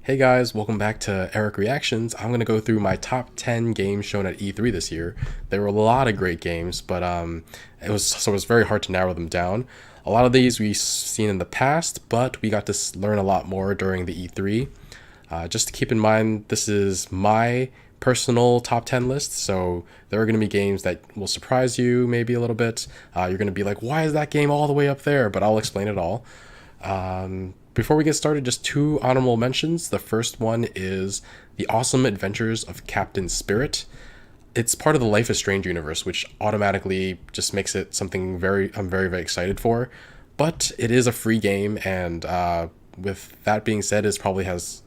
Hey guys, welcome back to Eric Reactions. I'm gonna go through my top 10 games shown at E3 this year. There were a lot of great games, but it was very hard to narrow them down. A lot of these we've seen in the past, but we got to learn a lot more during the E3. Just to keep in mind, this is my personal top 10 list, so there are going to be games that will surprise you maybe a little bit. You're going to be like, why is that game all the way up there? But I'll explain it all. Before we get started, just two honorable mentions. The first one is The Awesome Adventures of Captain Spirit. It's part of the Life is Strange universe, which automatically just makes it something I'm very excited for. But it is a free game, and with that being said, it probably has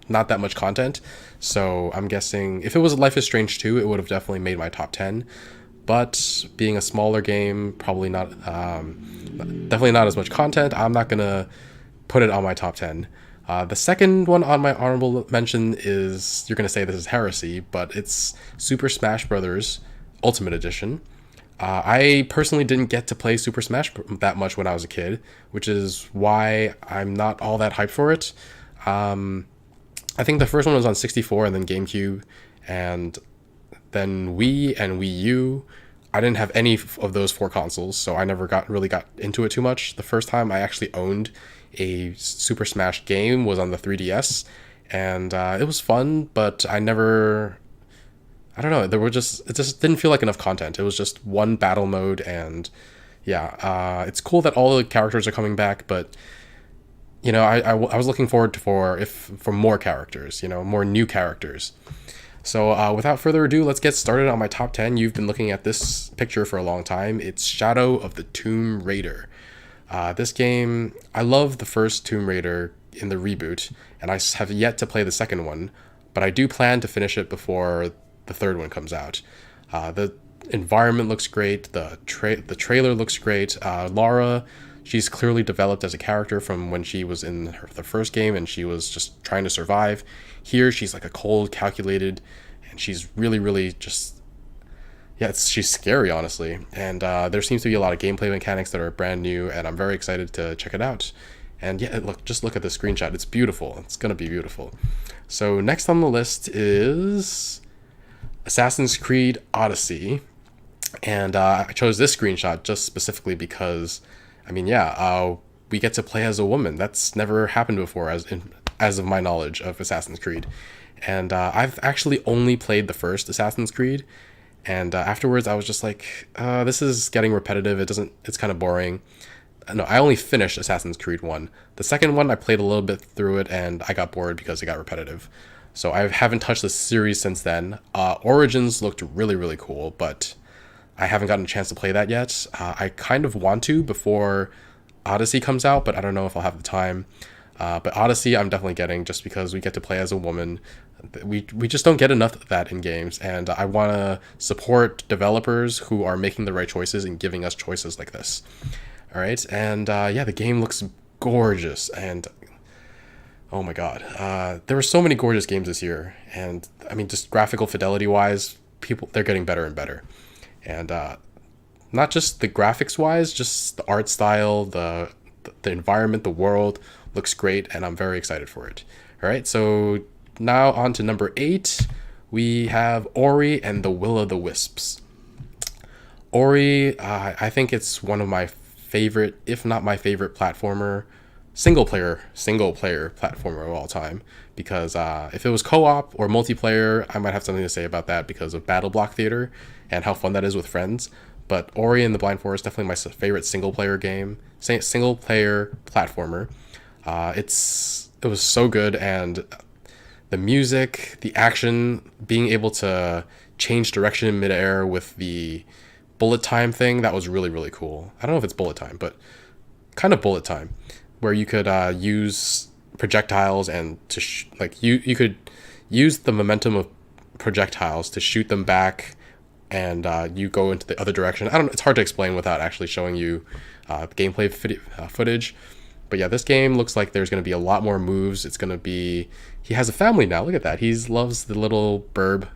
not that much content. So I'm guessing if it was Life is Strange 2, it would have definitely made my top 10. But being a smaller game, probably not, definitely not as much content. I'm not gonna put it on my top 10. The second one on my honorable mention is, you're gonna say this is heresy, but it's Super Smash Bros. Ultimate Edition. I personally didn't get to play Super Smash that much when I was a kid, which is why I'm not all that hyped for it. I think the first one was on 64 and then GameCube, and then Wii and Wii U. I didn't have any of those four consoles, so I never really got into it too much. The first time I actually owned a Super Smash game was on the 3DS, and it was fun, but I don't know, it just didn't feel like enough content. It was just one battle mode, and yeah, it's cool that all the characters are coming back, but you know, I was looking forward for more characters, you know, more new characters. So without further ado, let's get started on my top 10. You've been looking at this picture for a long time. It's Shadow of the Tomb Raider. This game, I love the first Tomb Raider in the reboot, and I have yet to play the second one, but I do plan to finish it before the third one comes out. The environment looks great. The trailer looks great. Lara, she's clearly developed as a character from when she was in the first game and she was just trying to survive. Here, she's like a cold, calculated, and she's really just, yeah, she's scary, honestly. And there seems to be a lot of gameplay mechanics that are brand new, and I'm very excited to check it out. And yeah, just look at the screenshot. It's beautiful. It's gonna be beautiful. So next on the list is Assassin's Creed Odyssey. And I chose this screenshot just specifically because, I mean, yeah, we get to play as a woman. That's never happened before, as of my knowledge of Assassin's Creed. And I've actually only played the first Assassin's Creed, and afterwards I was just like, this is getting repetitive. It's kind of boring. No, I only finished Assassin's Creed 1. The second one, I played a little bit through it, and I got bored because it got repetitive. So I haven't touched the series since then. Origins looked really cool, but I haven't gotten a chance to play that yet. I kind of want to before Odyssey comes out, but I don't know if I'll have the time. But Odyssey, I'm definitely getting, just because we get to play as a woman. We just don't get enough of that in games, and I want to support developers who are making the right choices and giving us choices like this. All right, and yeah, the game looks gorgeous, and oh my god, there were so many gorgeous games this year, and I mean, just graphical fidelity wise, they're getting better and better, and not just the graphics wise, just the art style, the environment, the world looks great, and I'm very excited for it. All right, so now on to number 8. We have Ori and the Will of the Wisps. Ori, I think it's one of my favorite, if not my favorite platformer, single player platformer of all time. Because if it was co-op or multiplayer, I might have something to say about that because of Battle Block Theater and how fun that is with friends. But Ori and the Blind Forest, definitely my favorite single player platformer. It was so good, and the music, the action, being able to change direction in midair with the bullet time thing, that was really cool. I don't know if it's bullet time, but kind of bullet time, where you could use projectiles and you could use the momentum of projectiles to shoot them back, and you go into the other direction. It's hard to explain without actually showing you gameplay footage. But yeah, this game looks like there's going to be a lot more moves. He has a family now. Look at that. He loves the little burb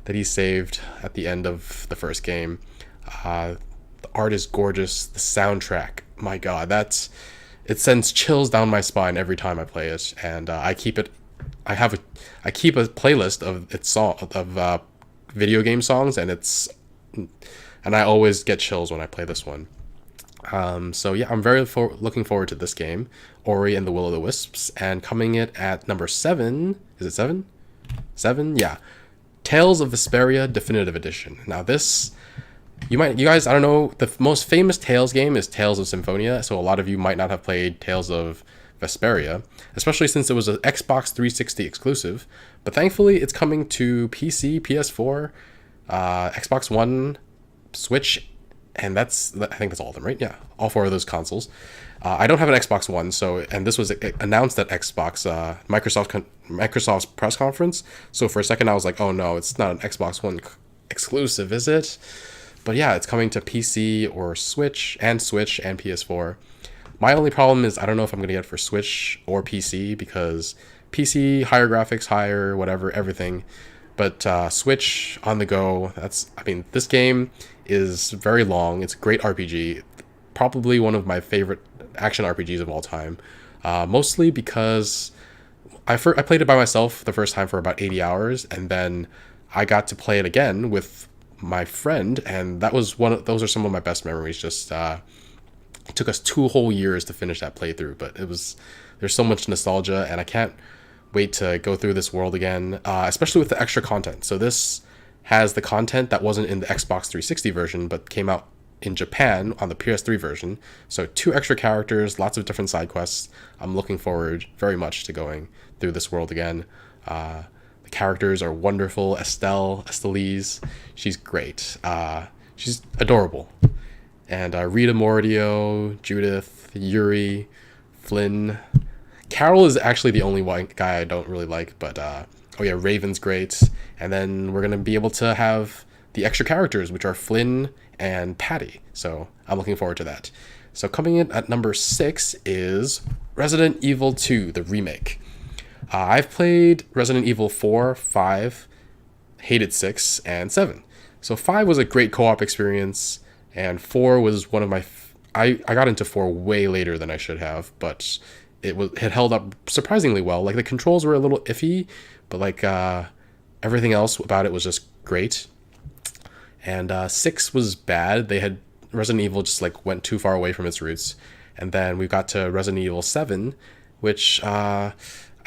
that he saved at the end of the first game. The art is gorgeous. The soundtrack, my god, it sends chills down my spine every time I play it, and I keep a playlist of its song of video game songs, and I always get chills when I play this one. So yeah, I'm looking forward to this game, Ori and the Will of the Wisps, and coming in at number 7. Is it 7? 7? Yeah. Tales of Vesperia Definitive Edition. Now this, you guys, I don't know, the most famous Tales game is Tales of Symphonia, so a lot of you might not have played Tales of Vesperia, especially since it was an Xbox 360 exclusive. But thankfully, it's coming to PC, PS4, Xbox One, Switch, and I think that's all of them, right? Yeah, all 4 of those consoles. I don't have an Xbox One, and this was announced at Microsoft's press conference. So for a second, I was like, oh no, it's not an Xbox One exclusive, is it? But yeah, it's coming to PC or Switch and PS4. My only problem is I don't know if I'm gonna get it for Switch or PC, because PC, higher graphics, higher whatever, everything. But Switch on the go, this game is very long. It's a great RPG. Probably one of my favorite action RPGs of all time. Mostly because I played it by myself the first time for about 80 hours, and then I got to play it again with my friend, and those are some of my best memories. Just it took us 2 whole years to finish that playthrough, but there's so much nostalgia, and I can't wait to go through this world again, especially with the extra content. So this has the content that wasn't in the Xbox 360 version, but came out in Japan on the PS3 version. So 2 extra characters, lots of different side quests. I'm looking forward very much to going through this world again. The characters are wonderful. Estellise, she's great. She's adorable. And Rita Mordio, Judith, Yuri, Flynn. Carol is actually the only one guy I don't really like, but Raven's great. And then we're going to be able to have the extra characters, which are Flynn and Patty. So I'm looking forward to that. So coming in at number 6 is Resident Evil 2, the remake. I've played Resident Evil 4, 5, hated 6, and 7. So 5 was a great co-op experience, and 4 was one of my... I got into 4 way later than I should have, but it held up surprisingly well. Like, the controls were a little iffy, but everything else about it was just great. And 6 was bad. Resident Evil just went too far away from its roots. And then we got to Resident Evil 7, which I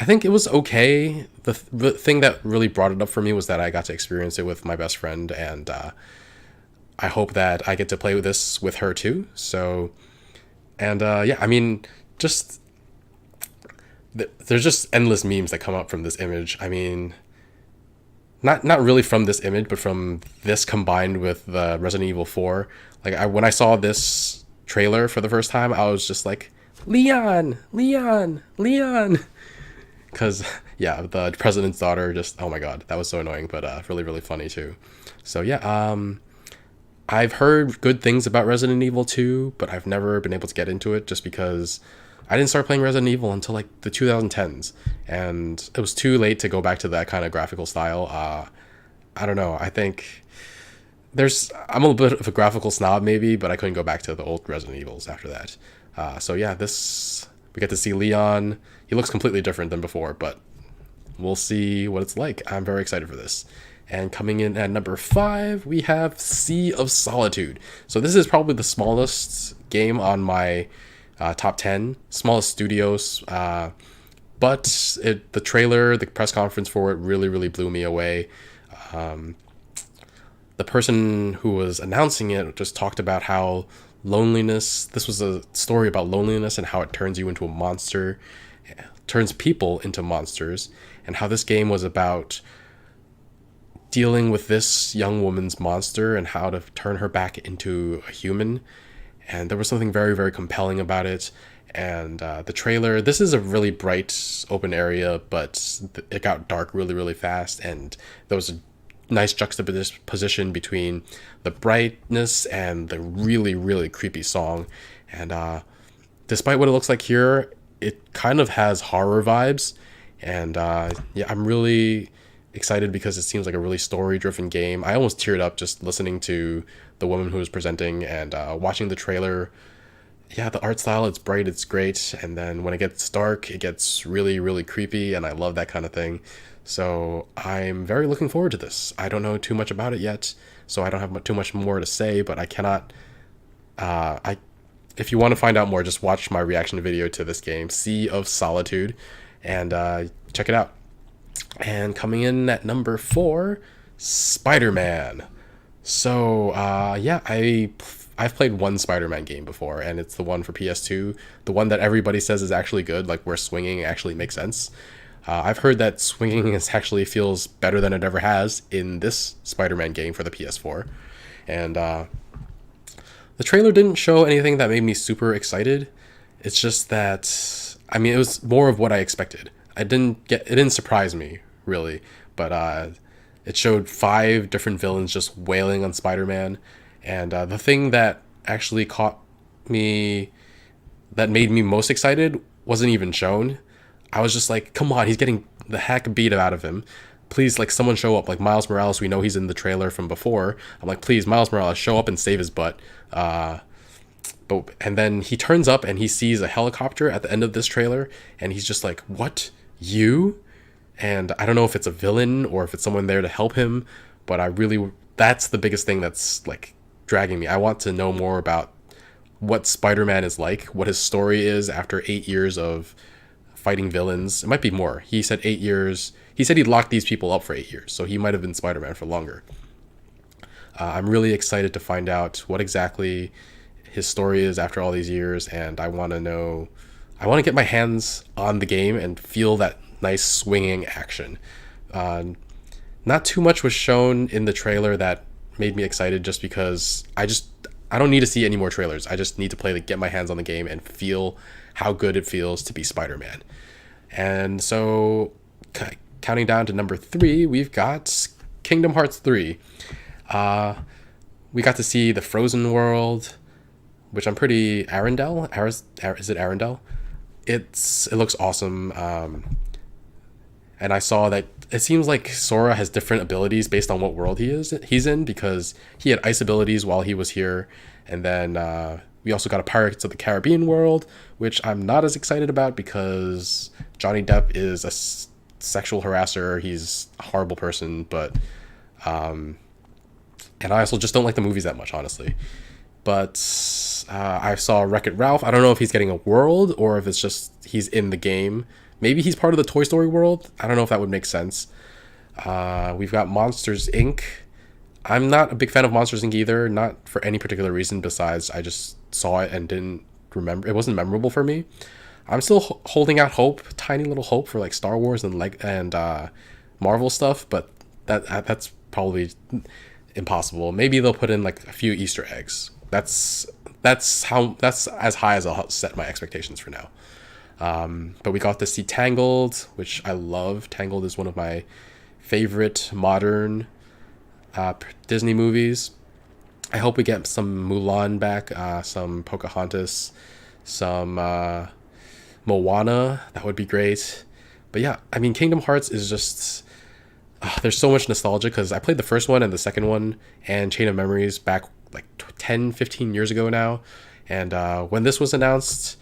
think it was okay. The thing that really brought it up for me was that I got to experience it with my best friend, and I hope that I get to play this with her too. So, and just there's just endless memes that come up from this image. I mean, not really from this image, but from this combined with the Resident Evil 4. When I saw this trailer for the first time, I was just like, Leon. Because, yeah, the president's daughter, just, oh my god, that was so annoying, but really, really funny too. So, yeah, I've heard good things about Resident Evil 2, but I've never been able to get into it just because I didn't start playing Resident Evil until the 2010s, and it was too late to go back to that kind of graphical style. I don't know, I think I'm a little bit of a graphical snob maybe, but I couldn't go back to the old Resident Evils after that. So yeah, we get to see Leon. He looks completely different than before, but we'll see what it's like. I'm very excited for this. And coming in at number 5, we have Sea of Solitude. So this is probably the smallest game on my top 10, smallest studios. But the trailer, the press conference for it really, really blew me away. The person who was announcing it just talked about how this was a story about loneliness and how it turns you into a monster, turns people into monsters, and how this game was about dealing with this young woman's monster and how to turn her back into a human. And there was something very, very compelling about it. And the trailer, this is a really bright open area, but it got dark really, really fast, and there was a nice juxtaposition between the brightness and the really, really creepy song. And despite what it looks like here, it kind of has horror vibes. And I'm really excited because it seems like a really story-driven game. I almost teared up just listening to the woman who was presenting and watching the trailer. yeah, the art style, it's bright, it's great, and then when it gets dark, it gets really, really creepy, and I love that kind of thing. So I'm very looking forward to this. I don't know too much about it yet, so I don't have too much more to say, but I cannot. I If you want to find out more, just watch my reaction video to this game, Sea of Solitude, and check it out. And coming in at number 4, Spider-Man. So yeah, I've played one Spider-Man game before, and it's the one for PS2, the one that everybody says is actually good, like where swinging actually makes sense. I've heard that swinging is actually feels better than it ever has in this Spider-Man game for the PS4, and the trailer didn't show anything that made me super excited. It's just that, I mean, it was more of what I expected. It didn't surprise me really, but it showed 5 different villains just wailing on Spider-Man, and the thing that actually caught me, that made me most excited, wasn't even shown. I was just like, come on, he's getting the heck beat out of him. Please, like, someone show up. Like Miles Morales, we know he's in the trailer from before. I'm like, please, Miles Morales, show up and save his butt. And then he turns up and he sees a helicopter at the end of this trailer, and he's just like, what? You? And I don't know if it's a villain or if it's someone there to help him, but that's the biggest thing that's like dragging me. I want to know more about what Spider-Man is like, what his story is after 8 years of fighting villains. It might be more. He said 8 years. He said he'd locked these people up for 8 years, so he might have been Spider-Man for longer. I'm really excited to find out what exactly his story is after all these years, and I want to know. I want to get my hands on the game and feel that nice swinging action. Not too much was shown in the trailer that made me excited, just because I don't need to see any more trailers. I just need to get my hands on the game and feel how good it feels to be Spider-Man. And so, counting down to number 3, we've got Kingdom Hearts 3. We got to see the Frozen world, which I'm pretty Arendelle. Is it Arendelle? It looks awesome. And I saw that it seems like Sora has different abilities based on what world he's in, because he had ice abilities while he was here, and then we also got a Pirates of the Caribbean world, which I'm not as excited about because Johnny Depp is a sexual harasser. He's a horrible person, but and I also just don't like the movies that much, honestly. But I saw Wreck-It Ralph. I don't know if he's getting a world or if it's just he's in the game. Maybe he's part of the Toy Story world. I don't know if that would make sense. We've got Monsters Inc. I'm not a big fan of Monsters Inc. either, not for any particular reason besides I just saw it and didn't remember. It wasn't memorable for me. I'm still holding out hope, tiny little hope for like Star Wars and Marvel stuff, but that's probably impossible. Maybe they'll put in like a few Easter eggs. That's as high as I'll set my expectations for now. But we got to see Tangled, which I love. Tangled is one of my favorite modern Disney movies. I hope we get some Mulan back, some Pocahontas, some Moana. That would be great. But yeah, I mean, Kingdom Hearts is just... there's so much nostalgia because I played the first one and the second one and Chain of Memories back like 10, 15 years ago now. And when this was announced,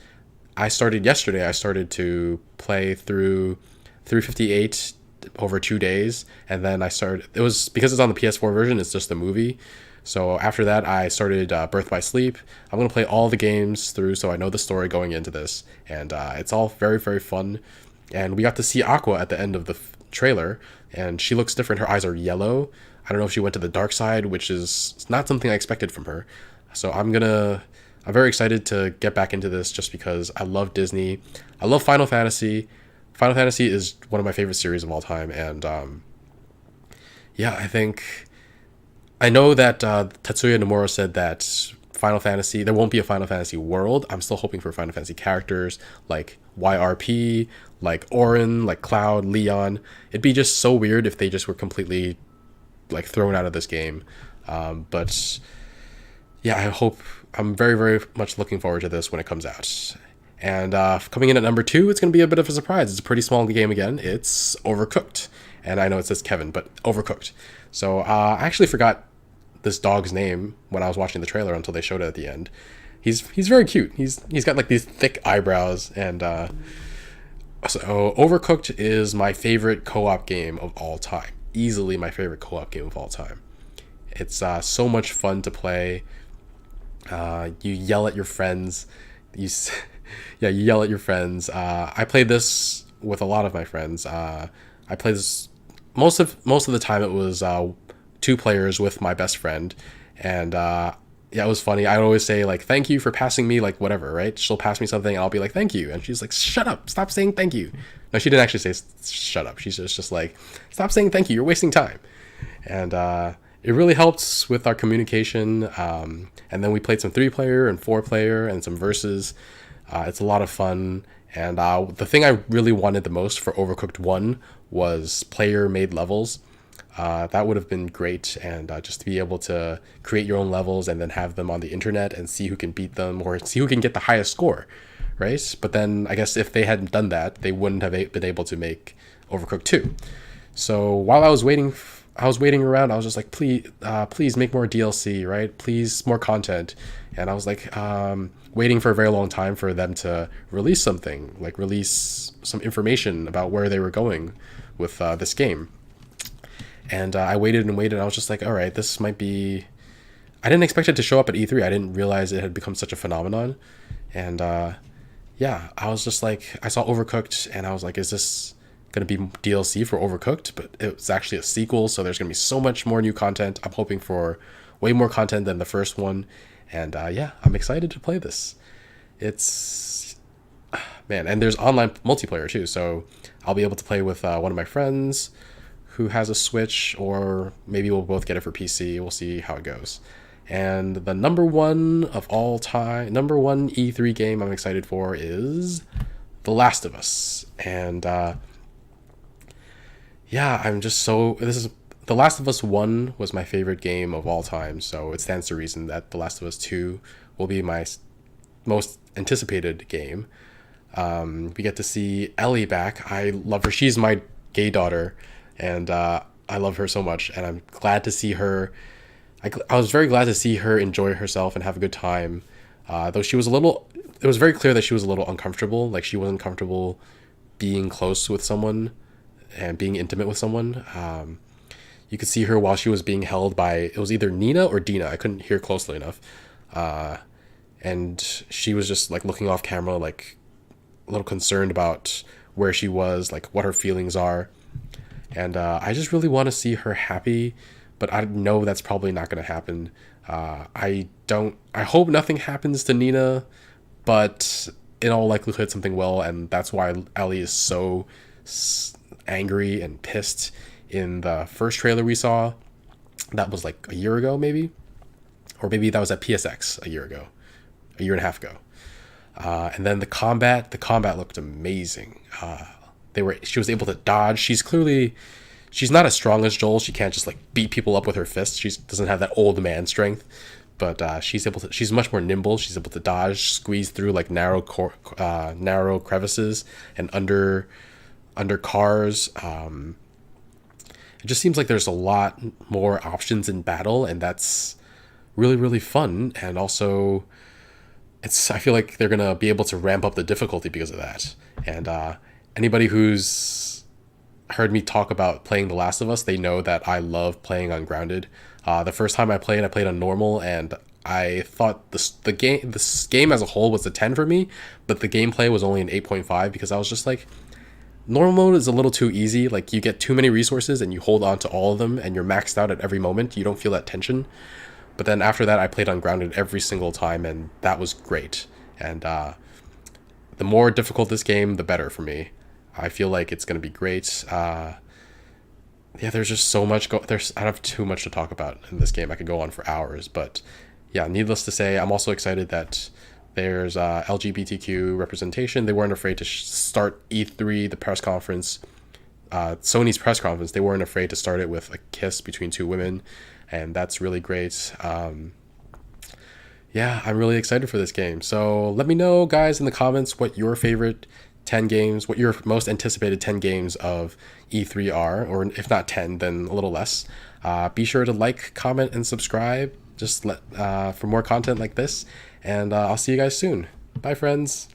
I started to play through 358 over 2 days. And then it was because it's on the PS4 version, it's just the movie. So after that, I started Birth by Sleep. I'm going to play all the games through so I know the story going into this. And it's all very, very fun. And we got to see Aqua at the end of the trailer, and she looks different. Her eyes are yellow. I don't know if she went to the dark side, which is not something I expected from her. So I'm very excited to get back into this just because I love Disney. I love Final Fantasy. Final Fantasy is one of my favorite series of all time, and yeah, I know that Tetsuya Nomura said that there won't be a Final Fantasy world. I'm still hoping for Final Fantasy characters like YRP, like Auron, like Cloud, Leon. It'd be just so weird if they just were completely like thrown out of this game. But yeah, I'm very, very much looking forward to this when it comes out. And coming in at number 2, it's going to be a bit of a surprise. It's a pretty small game again. It's Overcooked. And I know it says Kevin, but Overcooked. So I actually forgot this dog's name when I was watching the trailer until they showed it at the end. He's very cute. He's got like these thick eyebrows, and so Overcooked is my favorite co-op game of all time. Easily my favorite co-op game of all time. It's so much fun to play. You yell at your friends. Yeah, you yell at your friends. I played this with a lot of my friends. I played this most of the time. It was two players with my best friend, and yeah, it was funny. I'd always say like, "Thank you for passing me like whatever," right? She'll pass me something, and I'll be like, "Thank you," and she's like, "Shut up! Stop saying thank you." No, she didn't actually say "shut up." She's just like, "Stop saying thank you. You're wasting time," and it really helped with our communication. And then we played some 3-player and 4-player and some verses. It's a lot of fun. And the thing I really wanted the most for Overcooked 1 was player-made levels. That would have been great. And just to be able to create your own levels and then have them on the internet and see who can beat them or see who can get the highest score, right? But then I guess if they hadn't done that, they wouldn't have been able to make Overcooked 2. So while I was waiting around. I was just like, please make more DLC, right? Please, more content. And I was like, waiting for a very long time for them to release something, like release some information about where they were going with this game. And I waited and waited. And I was just like, all right, this might be. I didn't expect it to show up at E3. I didn't realize it had become such a phenomenon. And yeah, I was just like, I saw Overcooked, and I was like, is this going to be DLC for Overcooked? But it was actually a sequel, so there's going to be so much more new content. I'm hoping for way more content than the first one, and yeah, I'm excited to play this. It's man, and there's online multiplayer too, so I'll be able to play with one of my friends who has a Switch, or maybe we'll both get it for PC. We'll see how it goes. And the number one E3 game I'm excited for is The Last of Us, and yeah, I'm just so. This is The Last of Us 1 was my favorite game of all time, so it stands to reason that The Last of Us 2 will be my most anticipated game. We get to see Ellie back. I love her. She's my gay daughter, and I love her so much, and I'm glad to see her. I was very glad to see her enjoy herself and have a good time, though she was a little. It was very clear that she was a little uncomfortable, like she wasn't comfortable being close with someone and being intimate with someone. You could see her while she was being held by, it was either Nina or Dina. I couldn't hear closely enough. And she was just like looking off camera, like a little concerned about where she was, like what her feelings are. And I just really want to see her happy, but I know that's probably not going to happen. I hope nothing happens to Nina, but in all likelihood something will, and that's why Ellie is so angry and pissed in the first trailer we saw. That was like a year ago, maybe, or maybe that was at PSX a year and a half ago. And then the combat looked amazing. She was able to dodge. She's not as strong as Joel. She can't just like beat people up with her fists. She doesn't have that old man strength, but she's much more nimble. She's able to dodge, squeeze through like narrow crevices and under cars. It just seems like there's a lot more options in battle, and that's really, really fun. And also, I feel like they're gonna be able to ramp up the difficulty because of that. And anybody who's heard me talk about playing The Last of Us, they know that I love playing on Grounded. The first time I played on normal, and I thought this game as a whole was a 10 for me, but the gameplay was only an 8.5 because I was just like, normal mode is a little too easy. Like, you get too many resources and you hold on to all of them and you're maxed out at every moment. You don't feel that tension. But then after that, I played on Grounded every single time, and that was great. And the more difficult this game, the better for me. I feel like it's going to be great. Yeah, there's just so much. I don't have too much to talk about in this game. I could go on for hours. But yeah, needless to say, I'm also excited that there's LGBTQ representation. They weren't afraid to start E3, the press conference, Sony's press conference. They weren't afraid to start it with a kiss between two women, and that's really great. Yeah, I'm really excited for this game. So let me know, guys, in the comments what your favorite 10 games, what your most anticipated 10 games of E3 are, or if not 10, then a little less. Be sure to like, comment, and subscribe. Just for more content like this. And I'll see you guys soon. Bye, friends.